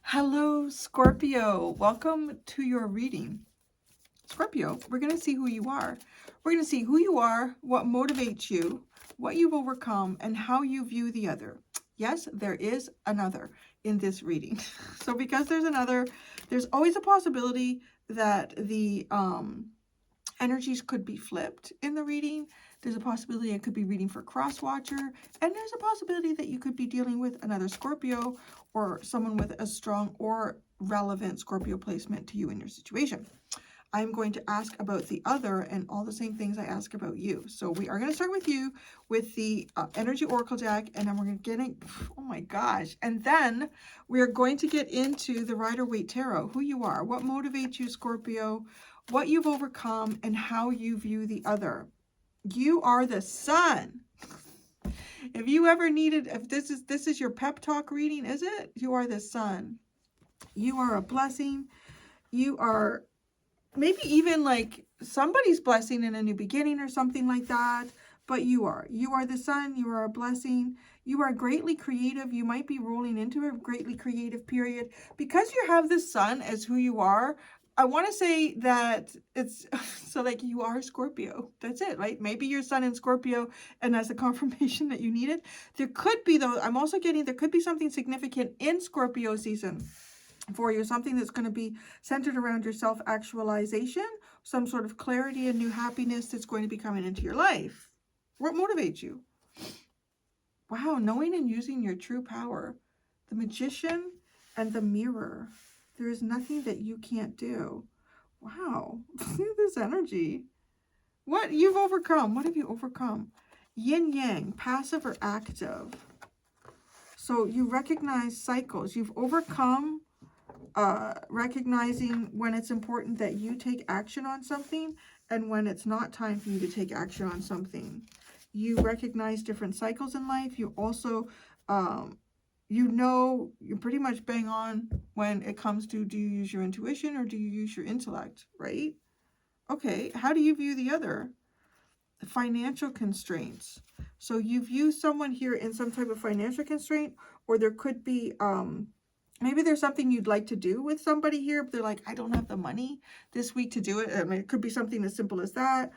Hello, Scorpio. Welcome to your reading. Scorpio, we're going to see who you are. We're going to see who you are, what motivates you, what you've overcome, and how you view the other. Yes, there is another in this reading. So because there's another, there's always a possibility that the energies could be flipped in the reading. There's a possibility it could be reading for cross-watcher, and there's a possibility that you could be dealing with another Scorpio or someone with a strong or relevant Scorpio placement to you in your situation. I'm going to ask about the other and all the same things I ask about you. So we are going to start with you with the Energy Oracle deck, and then we're going to get in, oh my gosh, and then we're going to get into the Rider-Waite Tarot, who you are, what motivates you, Scorpio, what you've overcome, and how you view the other. You are the sun. If you ever needed, if this is your pep talk reading, is it? You are the sun. You are a blessing. You are maybe even like somebody's blessing in a new beginning or something like that. But you are the sun. You are a blessing. You are greatly creative. You might be rolling into a greatly creative period because you have the sun as who you are. I want to say that it's so like you are Scorpio. That's it, right? Maybe your sun in Scorpio, and as a confirmation that you need it. There could be, though, I'm also getting there could be something significant in Scorpio season for you, something that's going to be centered around your self-actualization, some sort of clarity and new happiness that's going to be coming into your life. What motivates you? Wow, knowing and using your true power. The Magician and the Mirror. There is nothing that you can't do. Wow, this energy. What you've overcome. What have you overcome? Yin Yang, passive or active. So you recognize cycles. You've overcome recognizing when it's important that you take action on something and when it's not time for you to take action on something. You recognize different cycles in life. You also, you're pretty much bang on when it comes to, do you use your intuition or do you use your intellect, right? Okay, how do you view the other? Financial constraints. So you view someone here in some type of financial constraint, or there could be, maybe there's something you'd like to do with somebody here, but they're like, I don't have the money this week to do it. I mean, it could be something as simple as that.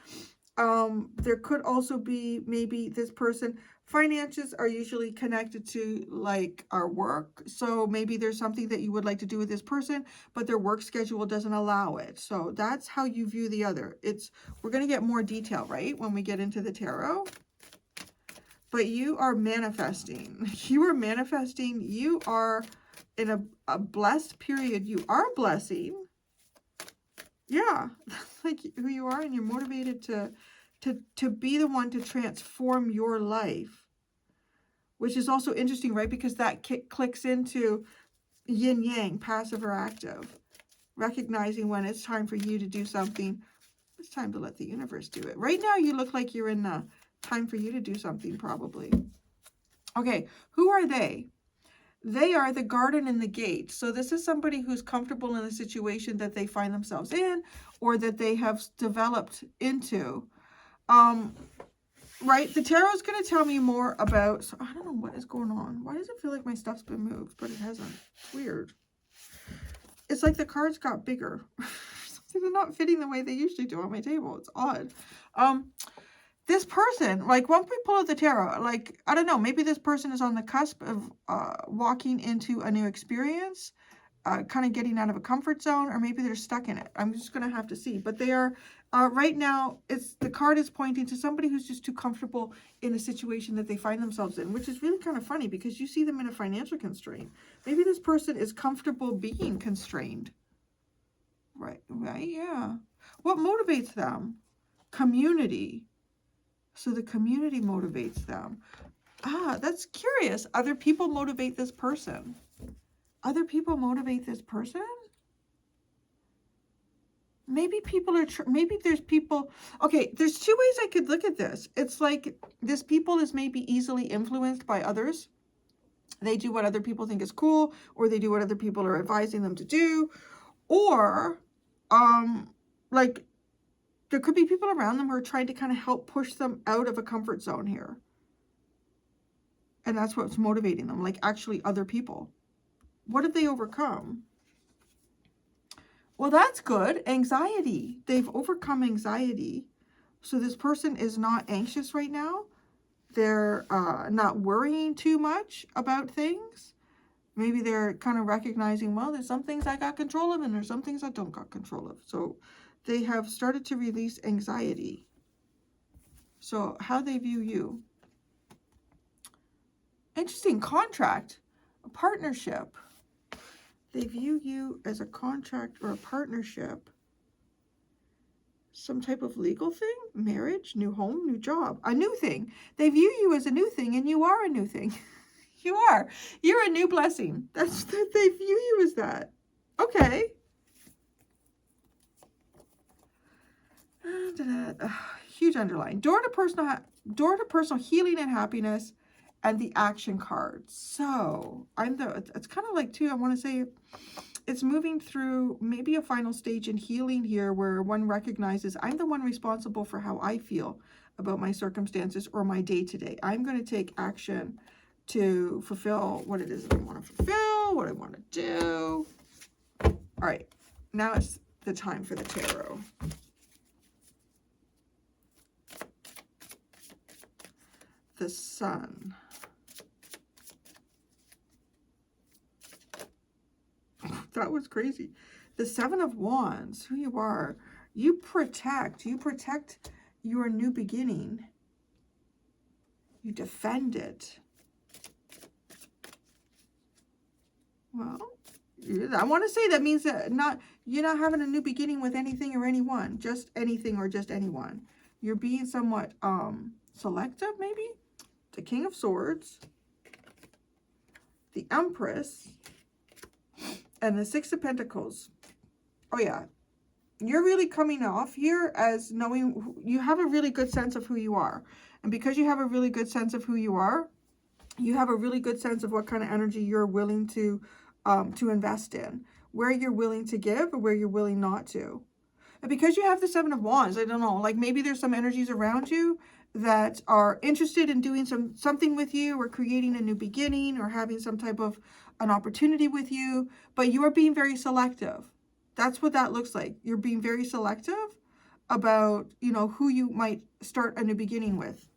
There could also be maybe this person, finances are usually connected to like our work. So maybe there's something that you would like to do with this person, but their work schedule doesn't allow it. So that's how you view the other. We're going to get more detail, right, when we get into the tarot. But you are manifesting. You are manifesting. You are in a blessed period. You are a blessing. Yeah, that's like who you are, and you're motivated to be the one to transform your life, which is also interesting, right? Because that clicks into yin yang, passive or active, recognizing when it's time for you to do something. It's time to let the universe do it. Right now, you look like you're in the time for you to do something, probably. Okay, who are they? They are the garden and the gate. So this is somebody who's comfortable in a situation that they find themselves in or that they have developed into. Right? The tarot is going to tell me more about, so I don't know what is going on. Why does it feel like my stuff's been moved, but it hasn't? It's weird. It's like the cards got bigger. They're not fitting the way they usually do on my table. It's odd. This person, like when we pull out the tarot, like, I don't know, maybe this person is on the cusp of walking into a new experience, kind of getting out of a comfort zone, or maybe they're stuck in it. I'm just going to have to see. But they are, right now, the card is pointing to somebody who's just too comfortable in a situation that they find themselves in, which is really kind of funny because you see them in a financial constraint. Maybe this person is comfortable being constrained. Right, yeah. What motivates them? Community. So the community motivates them. That's curious. Other people motivate this person. Other people motivate this person? Maybe people are, maybe there's people, okay, there's two ways I could look at this. It's like this people is maybe easily influenced by others. They do what other people think is cool, or they do what other people are advising them to do. Or, like, there could be people around them who are trying to kind of help push them out of a comfort zone here. And that's what's motivating them, like actually other people. What have they overcome? Well, that's good. Anxiety. They've overcome anxiety. So this person is not anxious right now. They're not worrying too much about things. Maybe they're kind of recognizing, well, there's some things I got control of and there's some things I don't got control of. So they have started to release anxiety. So how they view you. Interesting. Contract. A partnership. They view you as a contract or a partnership. Some type of legal thing, marriage, new home, new job, a new thing. They view you as a new thing, and you are a new thing. You are. You're a new blessing. That's that they view you as that. Okay. Huge underline. Door to personal healing and happiness, and the action cards. So it's kind of like too. I want to say. It's moving through maybe a final stage in healing here where one recognizes I'm the one responsible for how I feel about my circumstances or my day-to-day. I'm going to take action to fulfill what it is that I want to fulfill, what I want to do. All right, now it's the time for the tarot. The Sun. That was crazy. The Seven of Wands, who you are. You protect your new beginning. You defend it. Well, I want to say that means that you're not having a new beginning with anything or anyone. Just anything or just anyone. You're being somewhat selective, maybe. The King of Swords. The Empress. And the Six of Pentacles. Oh, yeah. You're really coming off here as knowing you have a really good sense of who you are. And because you have a really good sense of who you are, you have a really good sense of what kind of energy you're willing to invest in. Where you're willing to give or where you're willing not to. And because you have the Seven of Wands, I don't know, like maybe there's some energies around you that are interested in doing something with you or creating a new beginning or having some type of an opportunity with you, but you are being very selective. That's what that looks like. You're being very selective about, who you might start a new beginning with.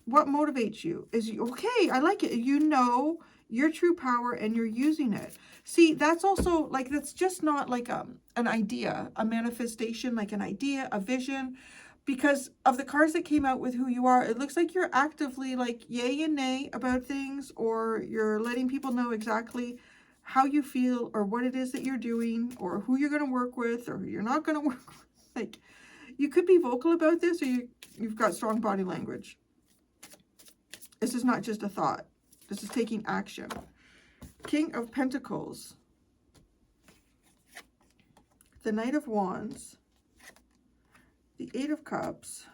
What motivates you is, okay, I like it. You know your true power and you're using it. See, that's also like, that's just not like an idea, a manifestation, like an idea, a vision. Because of the cards that came out with who you are, it looks like you're actively like yay and nay about things, or you're letting people know exactly how you feel or what it is that you're doing or who you're going to work with or who you're not going to work with. Like, you could be vocal about this or you've got strong body language. This is not just a thought. This is taking action. King of Pentacles. The Knight of Wands. The Eight of Cups,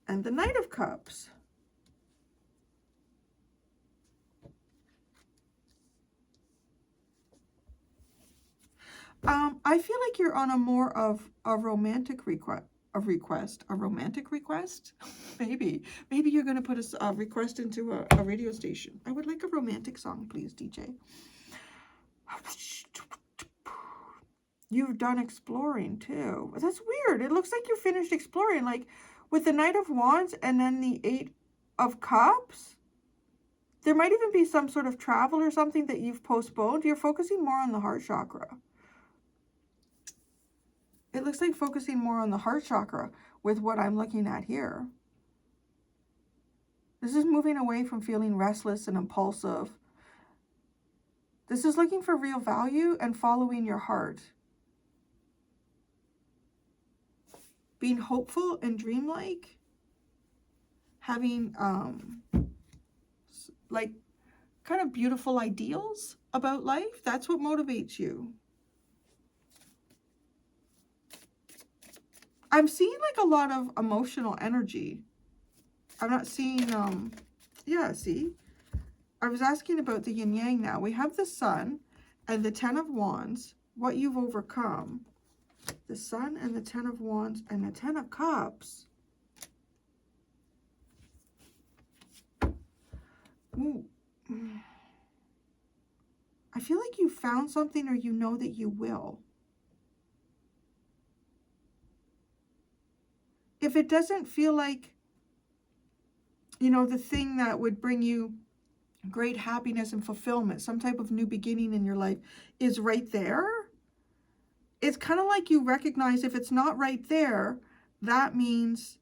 and the Knight of Cups. I feel like you're on a more of a romantic request. A romantic request? Maybe you're going to put a request into a radio station. I would like a romantic song, please, DJ. You've done exploring too. That's weird. It looks like you're finished exploring, like with the Knight of Wands and then the Eight of Cups. There might even be some sort of travel or something that you've postponed. You're focusing more on the heart chakra. It looks like focusing more on the heart chakra with what I'm looking at here. This is moving away from feeling restless and impulsive. This is looking for real value and following your heart. Being hopeful and dreamlike, having like kind of beautiful ideals about life. That's what motivates you. I'm seeing like a lot of emotional energy. I'm not seeing, yeah, see? I was asking about the yin yang now. We have the Sun and the Ten of Wands, what you've overcome. The Sun and the Ten of Wands and the Ten of Cups. Ooh. I feel like you found something, or you know that you will. If it doesn't feel like, you know, the thing that would bring you great happiness and fulfillment, some type of new beginning in your life is right there, it's kind of like you recognize if it's not right there, that means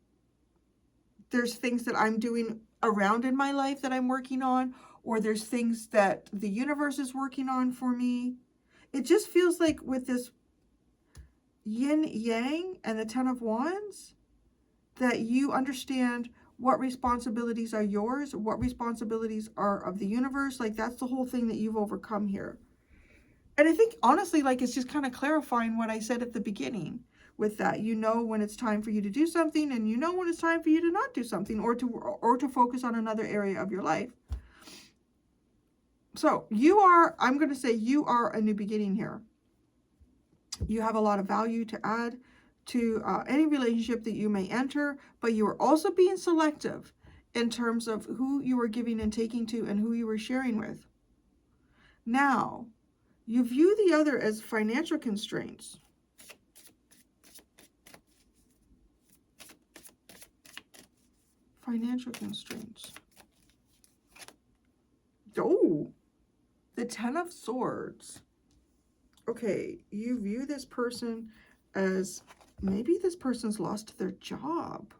there's things that I'm doing around in my life that I'm working on, or there's things that the universe is working on for me. It just feels like with this yin yang and the 10 of Wands, that you understand what responsibilities are yours, what responsibilities are of the universe. Like, that's the whole thing that you've overcome here. And I think, honestly, like, it's just kind of clarifying what I said at the beginning with that. You know when it's time for you to do something, and you know when it's time for you to not do something, or to focus on another area of your life. So you are, I'm going to say you are a new beginning here. You have a lot of value to add to any relationship that you may enter, but you are also being selective in terms of who you are giving and taking to and who you are sharing with. Now, you view the other as financial constraints. Financial constraints. Oh, the 10 of Swords. Okay, you view this person as maybe this person's lost their job.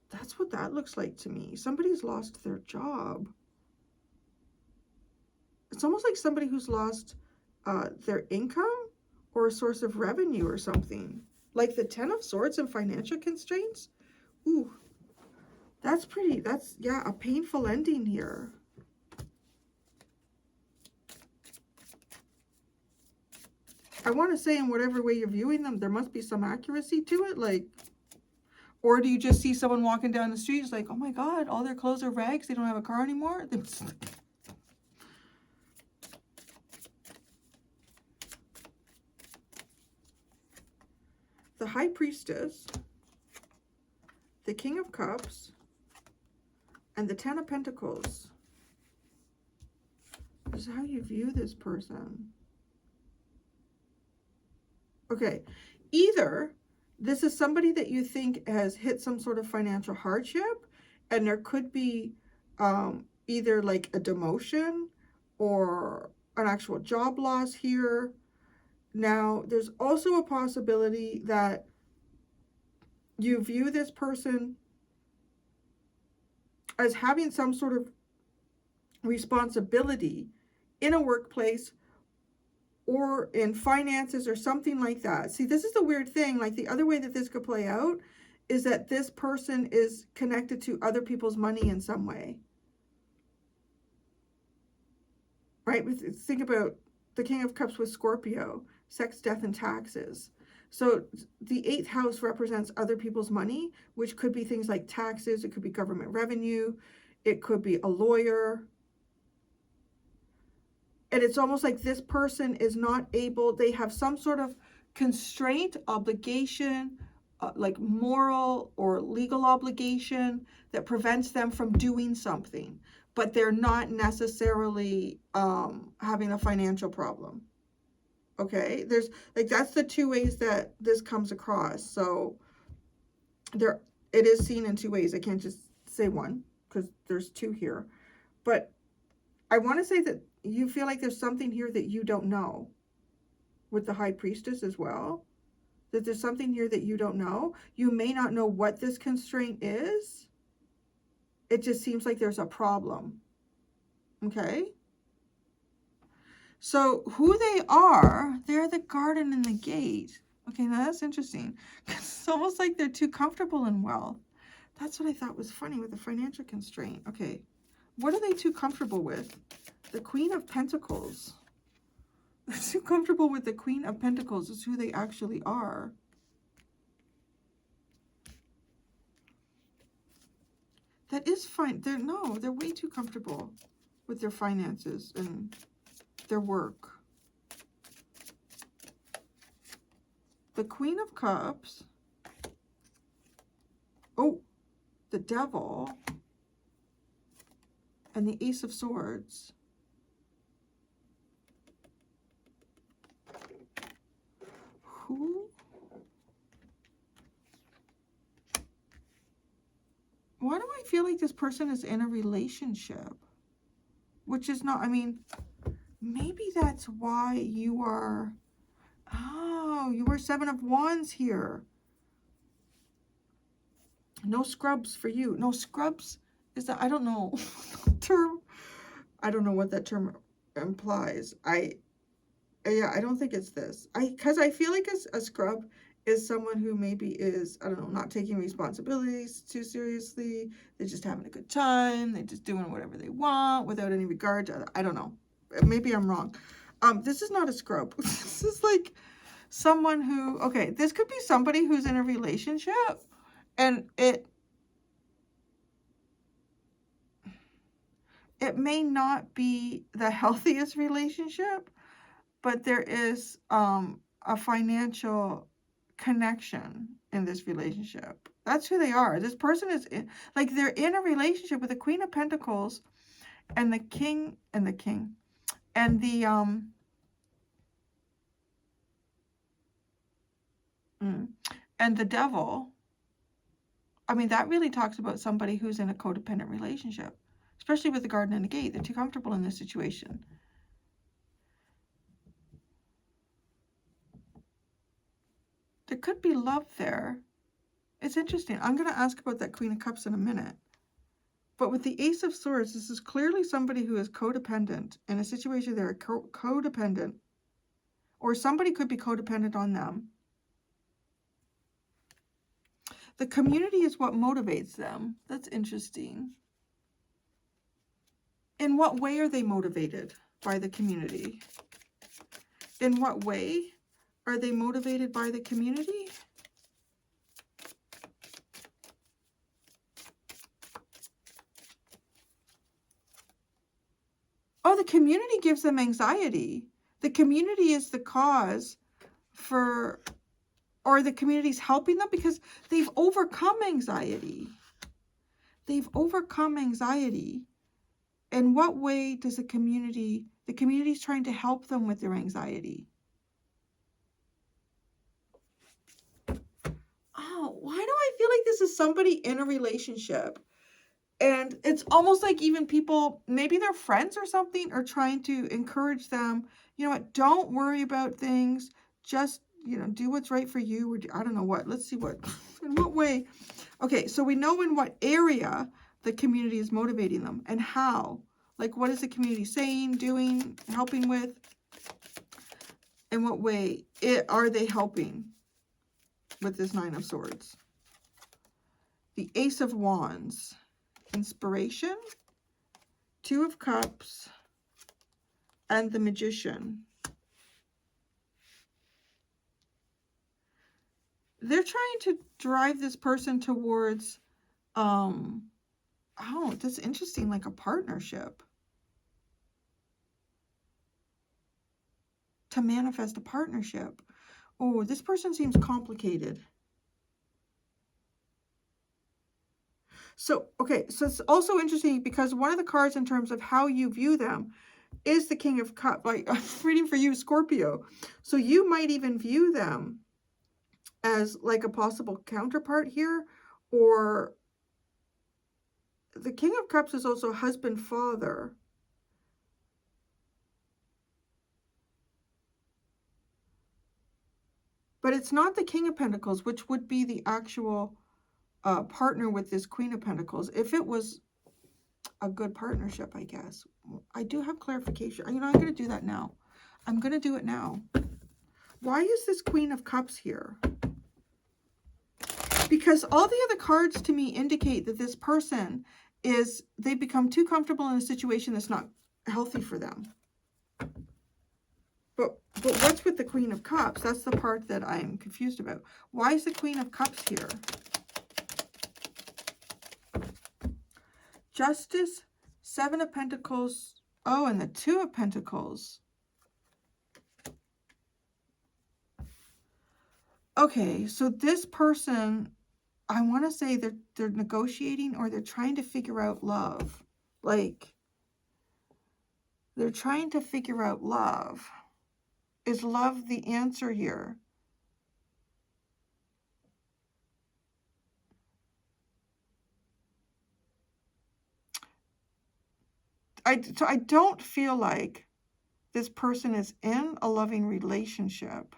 That's what that looks like to me. Somebody's lost their job. It's almost like somebody who's lost their income or a source of revenue or something. Like the 10 of Swords and financial constraints. Ooh, that's pretty, that's, yeah, a painful ending here. I want to say in whatever way you're viewing them, there must be some accuracy to it. Like, or do you just see someone walking down the street, it's like, oh my God, all their clothes are rags, they don't have a car anymore? The High Priestess, the King of Cups, and the 10 of Pentacles. This is how you view this person. Okay, either this is somebody that you think has hit some sort of financial hardship, and there could be either like a demotion or an actual job loss here. Now, there's also a possibility that you view this person as having some sort of responsibility in a workplace or in finances or something like that. See, this is the weird thing. Like, the other way that this could play out is that this person is connected to other people's money in some way. Right? Think about the King of Cups with Scorpio, sex, death, and taxes. So the 8th house represents other people's money, which could be things like taxes. It could be government revenue. It could be a lawyer. And it's almost like this person is not able, they have some sort of constraint, obligation, like moral or legal obligation that prevents them from doing something, but they're not necessarily having a financial problem. Okay, there's like, that's the two ways that this comes across. So there, it is seen in two ways. I can't just say one because there's two here, but I want to say that you feel like there's something here that you don't know with the High Priestess as well. That there's something here that you don't know. You may not know what this constraint is. It just seems like there's a problem. Okay? So who they are, they're the garden and the gate. Okay, now that's interesting. It's almost like they're too comfortable in wealth. That's what I thought was funny with the financial constraint. Okay, what are they too comfortable with? The Queen of Pentacles. They're too comfortable with the Queen of Pentacles is who they actually are. That is fine. They're way too comfortable with their finances and their work. The Queen of Cups. Oh, the Devil. And the Ace of Swords. Who? Why do I feel like this person is in a relationship? Which is not, I mean, maybe that's why you are, oh, you were 7 of Wands here. No scrubs for you. No scrubs is that, I don't know term. I don't know what that term implies. Yeah, I don't think it's this. Because I feel like a scrub is someone who maybe is, I don't know, not taking responsibilities too seriously. They're just having a good time. They're just doing whatever they want without any regard to, I don't know. Maybe I'm wrong. This is not a scrub. This is like someone who, okay, this could be somebody who's in a relationship and it may not be the healthiest relationship, but there is a financial connection in this relationship. That's who they are. This person is in, like, they're in a relationship with the Queen of Pentacles and the King and the and the Devil. I mean, that really talks about somebody who's in a codependent relationship, especially with the Garden and the Gate. They're too comfortable in this situation. There could be love there. It's interesting. I'm going to ask about that Queen of Cups in a minute. But with the Ace of Swords, this is clearly somebody who is codependent. In a situation they're codependent. Or somebody could be codependent on them. The community is what motivates them. That's interesting. In what way are they motivated by the community? In what way are they motivated by the community? Oh, the community gives them anxiety. The community is the cause for, or the community's helping them because they've overcome anxiety. They've overcome anxiety. In what way does the community's trying to help them with their anxiety? Oh, why do I feel like this is somebody in a relationship? And it's almost like even people, maybe they're friends or something, are trying to encourage them, you know what, don't worry about things. Just, you know, do what's right for you. Or I don't know what. Let's see what, in what way. Okay, so we know in what area the community is motivating them and how. Like, what is the community saying, doing, helping with? In what way are they helping with this Nine of Swords? The Ace of Wands. Inspiration, Two of Cups, and the Magician. They're trying to drive this person towards, oh, that's interesting, like a partnership. To manifest a partnership. Oh, this person seems complicated. So, okay, so it's also interesting because one of the cards in terms of how you view them is the King of Cups. Like, I'm reading for you, Scorpio. So you might even view them as like a possible counterpart here, or the King of Cups is also husband, father. But it's not the King of Pentacles, which would be the actual partner with this Queen of Pentacles. If it was a good partnership, I guess. I do have clarification. You know, I'm going to do that now. I'm going to do it now. Why is this Queen of Cups here? Because all the other cards to me indicate that this person is, they become too comfortable in a situation that's not healthy for them. But what's with the Queen of Cups? That's the part that I'm confused about. Why is the Queen of Cups here? Justice, Seven of Pentacles. Oh, and the Two of Pentacles. Okay, so this person, I want to say they're negotiating, or they're trying to figure out love. Like, they're trying to figure out love. Is love the answer here? So I don't feel like this person is in a loving relationship.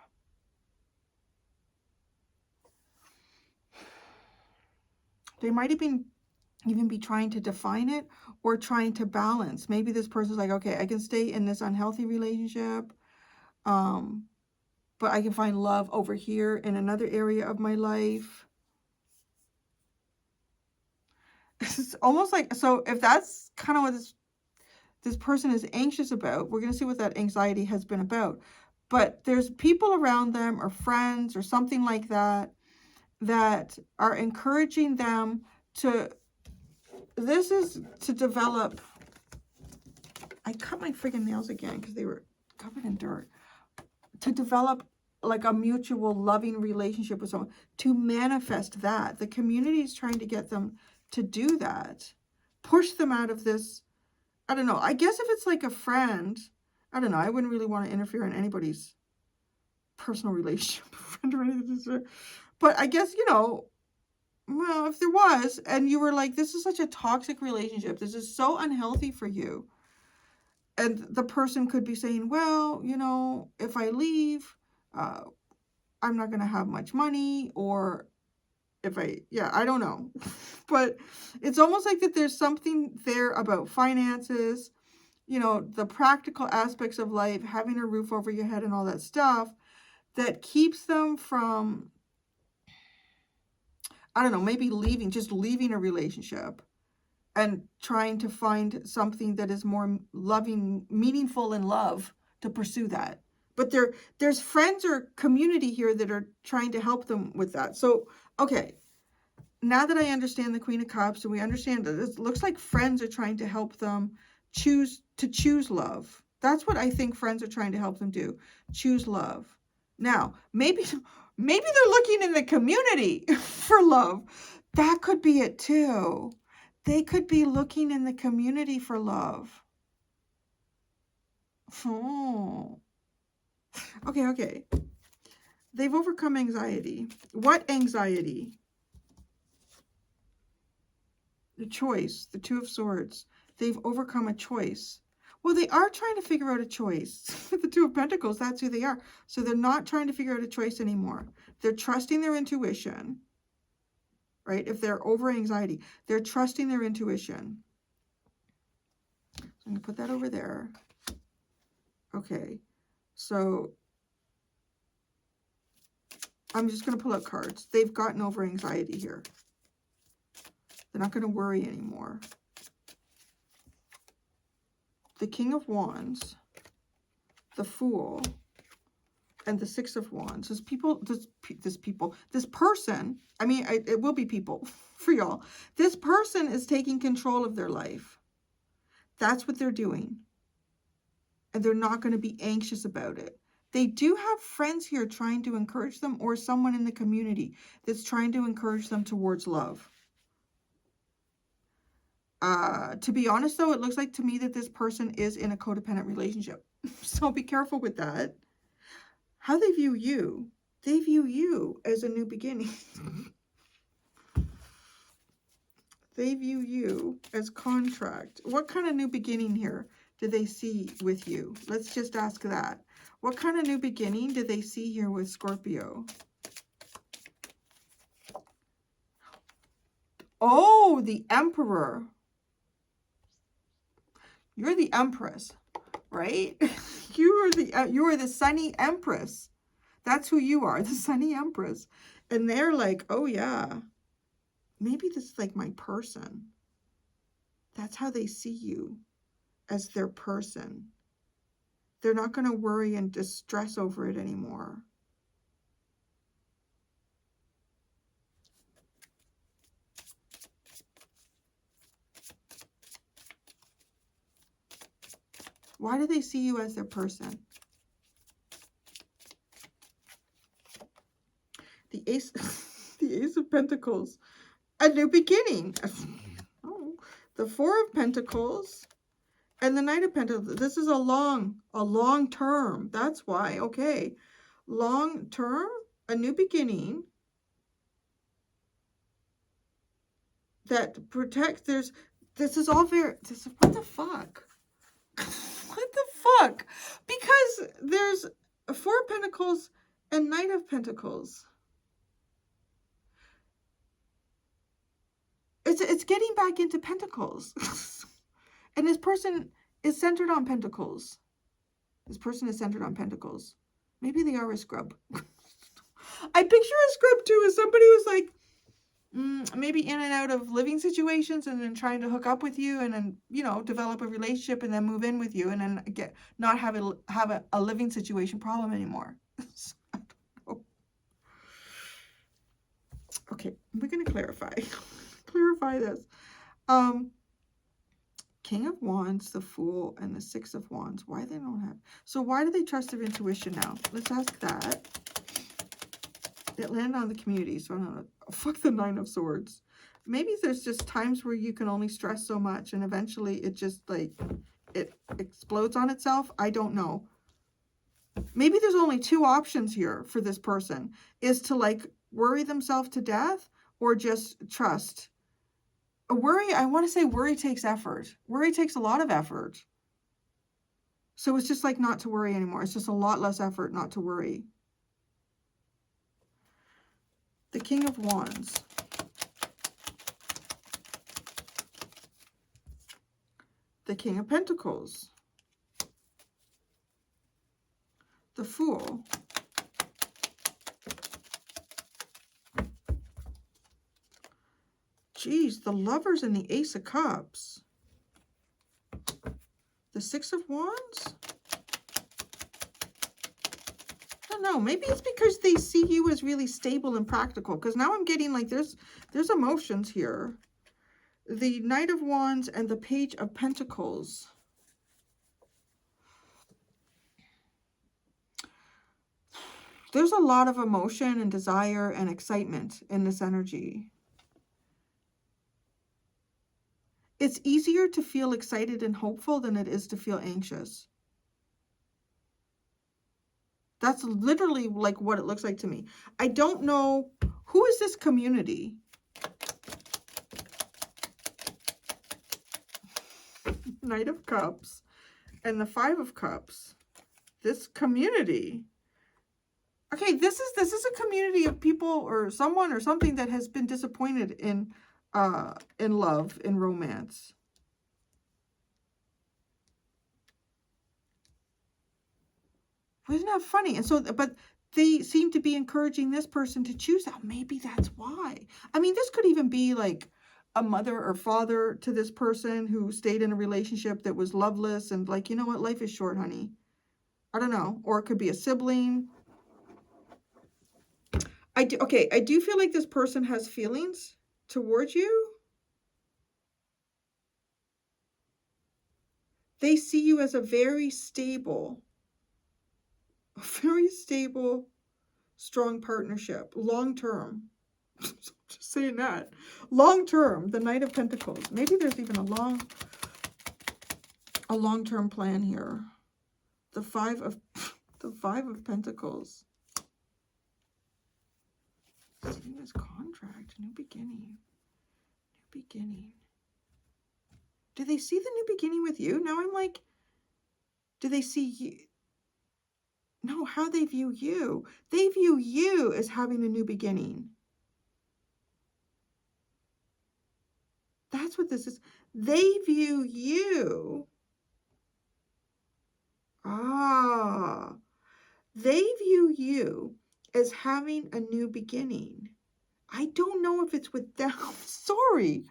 They might even be trying to define it or trying to balance. Maybe this person's like, okay, I can stay in this unhealthy relationship, but I can find love over here in another area of my life. It's almost like, so if that's kind of what this person is anxious about, we're going to see what that anxiety has been about. But there's people around them or friends or something like that that are encouraging them to, this is to develop, I cut my friggin' nails again because they were covered in dirt, to develop like a mutual loving relationship with someone, to manifest that. The community is trying to get them to do that, push them out of this. I don't know. I guess if it's like a friend, I don't know. I wouldn't really want to interfere in anybody's personal relationship, friend or anything. But I guess, you know, well, if there was, and you were like, this is such a toxic relationship, this is so unhealthy for you. And the person could be saying, well, you know, if I leave, I'm not going to have much money, or if I don't know. But it's almost like that there's something there about finances, you know, the practical aspects of life, having a roof over your head and all that stuff that keeps them from, I don't know, maybe just leaving a relationship and trying to find something that is more loving, meaningful in love to pursue that. But there's friends or community here that are trying to help them with that. So, okay, now that I understand the Queen of Cups and we understand that it looks like friends are trying to help them choose love. That's what I think friends are trying to help them do. Choose love. Now, maybe they're looking in the community for love. That could be it too. They could be looking in the community for love. Oh. Okay. They've overcome anxiety. What anxiety? The choice, the Two of Swords. They've overcome a choice. Well, they are trying to figure out a choice. The Two of Pentacles, that's who they are. So they're not trying to figure out a choice anymore. They're trusting their intuition. Right? If they're over anxiety, they're trusting their intuition. So I'm going to put that over there. Okay. So I'm just going to pull out cards. They've gotten over anxiety here. They're not going to worry anymore. The King of Wands, the Fool, and the Six of Wands. This person, I mean, it will be people for y'all. This person is taking control of their life. That's what they're doing. And they're not going to be anxious about it. They do have friends here trying to encourage them, or someone in the community that's trying to encourage them towards love. To be honest, though, it looks like to me that this person is in a codependent relationship. So be careful with that. How they view you. They view you as a new beginning. They view you as contract. What kind of new beginning here do they see with you? Let's just ask that. What kind of new beginning do they see here with Scorpio? Oh, the Emperor. You're the Empress, right? You are the Sunny Empress. That's who you are, the Sunny Empress. And they're like, oh yeah, maybe this is like my person. That's how they see you, as their person. They're not going to worry and distress over it anymore. Why do they see you as their person? The Ace, the Ace of Pentacles, a new beginning. Oh, the Four of Pentacles and the Knight of Pentacles. This is a long term. That's why. Okay, long term, a new beginning that protects. This is all very. What the fuck? Pentacles and Knight of Pentacles. It's getting back into Pentacles. And this person is centered on Pentacles. This person is centered on Pentacles. Maybe they are a scrub. I picture a scrub too as somebody who's like, maybe in and out of living situations and then trying to hook up with you and then, you know, develop a relationship and then move in with you and then not have a living situation problem anymore. Okay, we're going to clarify this. King of Wands, the Fool, and the Six of Wands. Why they don't have... So why do they trust their intuition now? Let's ask that. It landed on the community, so I don't know. Oh, fuck the Nine of Swords. Maybe there's just times where you can only stress so much and eventually it just, like, it explodes on itself. I don't know. Maybe there's only two options here for this person. Is to, like, worry themselves to death or just trust. Worry, I want to say worry takes effort. Worry takes a lot of effort. So it's just like not to worry anymore. It's just a lot less effort not to worry. The King of Wands. The King of Pentacles. The Fool. Geez, the Lovers and the Ace of Cups. The Six of Wands? I don't know. Maybe it's because they see you as really stable and practical. Because now I'm getting like there's emotions here. The Knight of Wands and the Page of Pentacles. There's a lot of emotion and desire and excitement in this energy. It's easier to feel excited and hopeful than it is to feel anxious. That's literally like what it looks like to me. I don't know, who is this community? Knight of Cups and the Five of Cups. This community. Okay, this is a community of people or someone or something that has been disappointed in love, in romance. Isn't that funny? And so, but they seem to be encouraging this person to choose that. Maybe that's why. I mean, this could even be like a mother or father to this person who stayed in a relationship that was loveless and like, you know what, life is short, honey. I don't know. Or it could be a sibling. I do feel like this person has feelings towards you. They see you as a very stable, strong partnership, long-term. Just saying that. Long-term, the Knight of Pentacles. Maybe there's even a long-term plan here. The Five of Pentacles. Serious contract, new beginning. New beginning. Do they see the new beginning with you? Now I'm like, do they see you? No, how they view you. They view you as having a new beginning. That's what this is. They view you. They view you as having a new beginning. I don't know if it's with them. Sorry.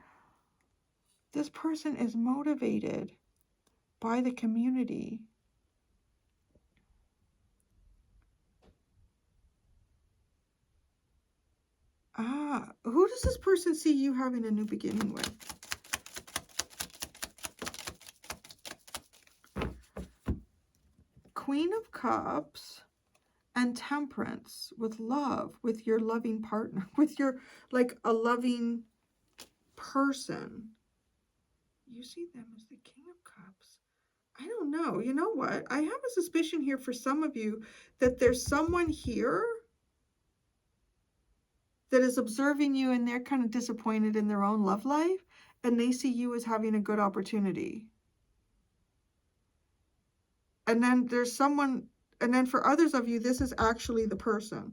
This person is motivated by the community. Who does this person see you having a new beginning with? Queen of Cups and Temperance with love, with your loving partner, with your, like, a loving person. You see them as the King of Cups. I don't know. You know what? I have a suspicion here for some of you that there's someone here that is observing you and they're kind of disappointed in their own love life and they see you as having a good opportunity. And then there's someone And then for others of you, this is actually the person.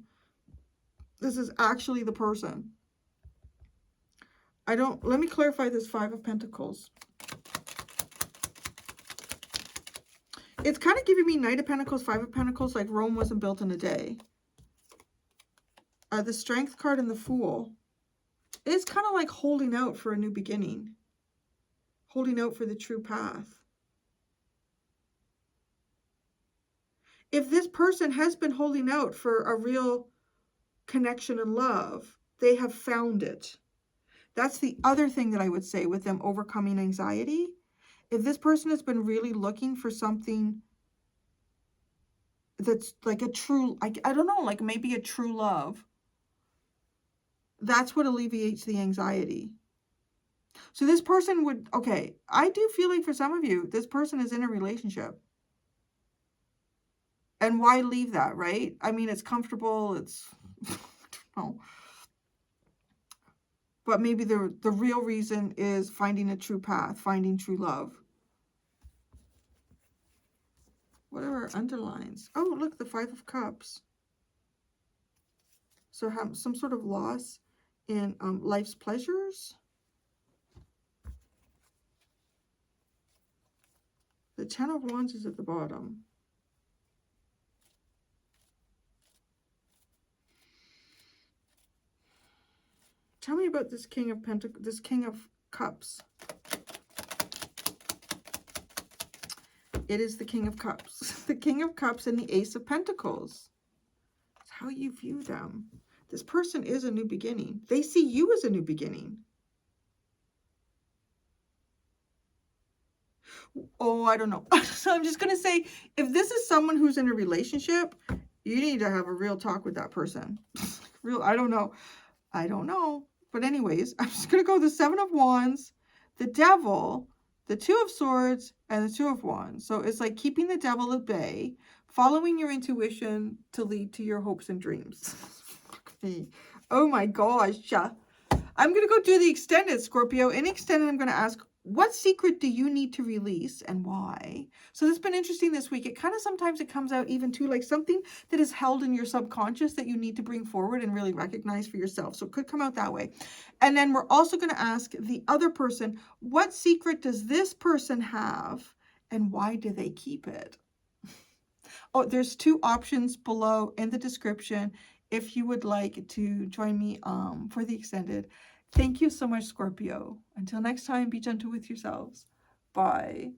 This is actually the person. Let me clarify this Five of Pentacles. It's kind of giving me Knight of Pentacles, Five of Pentacles, like Rome wasn't built in a day. The Strength card and the Fool. It's kind of like holding out for a new beginning. Holding out for the true path. If this person has been holding out for a real connection and love, they have found it. That's the other thing that I would say with them overcoming anxiety. If this person has been really looking for something that's like a true, I don't know, like maybe a true love, that's what alleviates the anxiety. So this person would, okay, I do feel like for some of you, this person is in a relationship. And why leave that, right? I mean, it's comfortable, it's, I don't know. But maybe the real reason is finding a true path, finding true love. What are our underlines? Oh, look, the Five of Cups. So have some sort of loss in life's pleasures. The Ten of Wands is at the bottom. Tell me about this King of Pentacles, this King of Cups. It is the King of Cups. The King of Cups and the Ace of Pentacles. It's how you view them. This person is a new beginning. They see you as a new beginning. Oh, I don't know. So I'm just going to say, if this is someone who's in a relationship, you need to have a real talk with that person. I don't know. I don't know. But anyways, I'm just going to go the Seven of Wands, the Devil, the Two of Swords, and the Two of Wands. So it's like keeping the devil at bay, following your intuition to lead to your hopes and dreams. Fuck me. Oh my gosh. I'm going to go do the extended, Scorpio. In extended, I'm going to ask, what secret do you need to release and why? So this has been interesting this week. It kind of sometimes it comes out even too like something that is held in your subconscious that you need to bring forward and really recognize for yourself. So it could come out that way. And then we're also going to ask the other person, what secret does this person have and why do they keep it? Oh, there's two options below in the description if you would like to join me for the extended. Thank you so much, Scorpio. Until next time, be gentle with yourselves. Bye.